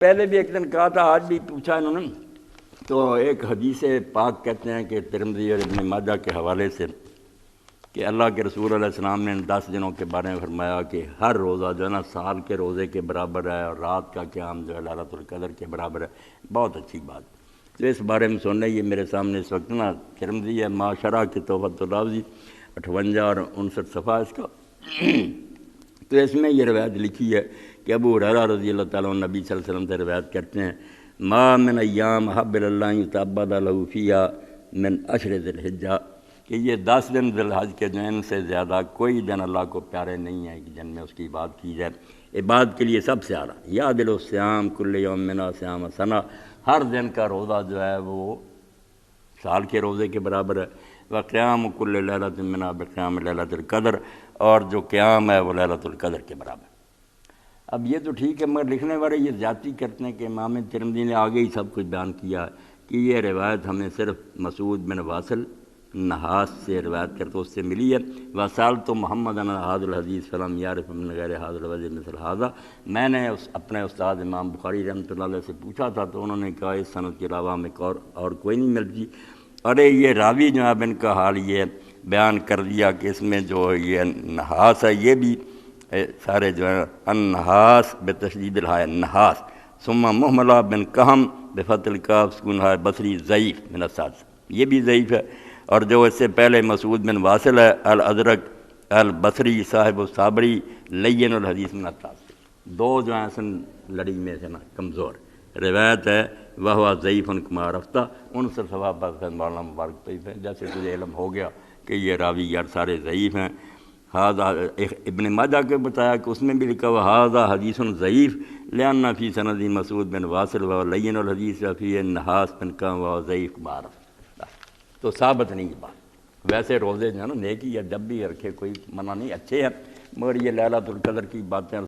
پہلے بھی ایک دن کہا تھا، آج بھی پوچھا انہوں نے، تو ایک حدیث پاک کہتے ہیں کہ ترمذی اور ابن ماجہ کے حوالے سے کہ اللہ کے رسول علیہ السلام نے 10 دنوں کے بارے میں فرمایا کہ ہر روزہ جو ہے نا سال کے روزے کے برابر ہے، اور رات کا قیام جو ہے لیلۃ القدر کے برابر ہے۔ بہت اچھی بات۔ تو اس بارے میں سننا، یہ میرے سامنے اس وقت نا ترمذی ہے معاشرہ کی تحفۃ الرافضی 58 اور 59 صفحہ اس کا، تو اس میں یہ روایت لکھی ہے کہ ابو ہریرہ رضی اللہ تعالیٰ عنہ نبی صلی اللہ علیہ وسلم سے روایت کرتے ہیں، ما من ایام حب اللہ یتعبد له فیہا من عشر ذی الحجہ، کہ یہ 10 دن ذی الحج کے جو ان سے زیادہ کوئی دن اللہ کو پیارے نہیں ہے کہ جن میں اس کی عبادت کی جائے۔ عبادت کے لیے سب سے اعلیٰ یعدل الصیام کل یوم منا صیام سنہ، ہر دن کا روزہ جو ہے وہ سال کے روزے کے برابر ہے۔ وقیام کل لیلۃ منا بقیام لیلۃ القدر، اور جو قیام ہے وہ لیلۃ القدر کے برابر۔ اب یہ تو ٹھیک ہے، مگر لکھنے والے یہ زیادتی کرتے ہیں کہ امام ترمذی نے آگے ہی سب کچھ بیان کیا کہ یہ روایت ہمیں صرف مسعود بن واصل نحاس سے روایت کرتے اس سے ملی ہے۔ وصال تو محمد حاضر الحدیث فلم یارف من غیر حاضر وجہ مثل حاضہ، میں نے اپنے استاد امام بخاری رحمۃ اللہ علیہ سے پوچھا تھا تو انہوں نے کہا اس سند کے علاوہ ہمیں اور کوئی نہیں ملتی۔ ارے یہ راوی جو ہے ان کا حال یہ بیان کر دیا کہ اس میں جو یہ نحاس ہے یہ بھی سارے جو ہے النحاس بتشدید الحاء نحاس ثم محملہ بن کہم بفتح الکاف سکون ہائے بصری ضعیف من السادس، یہ بھی ضعیف ہے۔ اور جو اس سے پہلے مسعود بن واصل ہے الازرق البصری صاحب الصابری لین الحدیث من التاسع، دو جو ہیں سن لڑی میں سے نا کمزور روایت ہے، وہ ضعیف کما رفتہ 59 صفحہ پر مولانا مبارک طیف ہے، جیسے تجھے علم ہو گیا کہ یہ راوی یار سارے ضعیف ہیں۔ ہذا ابن ماجہ کے بتایا کہ اس میں بھی لکھا ہوا ھذا حدیث ضعیف لأن فی سند مسعود بن واصل و لین الحدیث فی النحاس بن کم و ضعیف کما رفتہ، تو ثابت نہیں بات۔ ویسے روزے جو ہے نا نیکی یا جب بھی رکھے کوئی منع نہیں، اچھے ہیں، مگر یہ لیلۃ القدر کی باتیں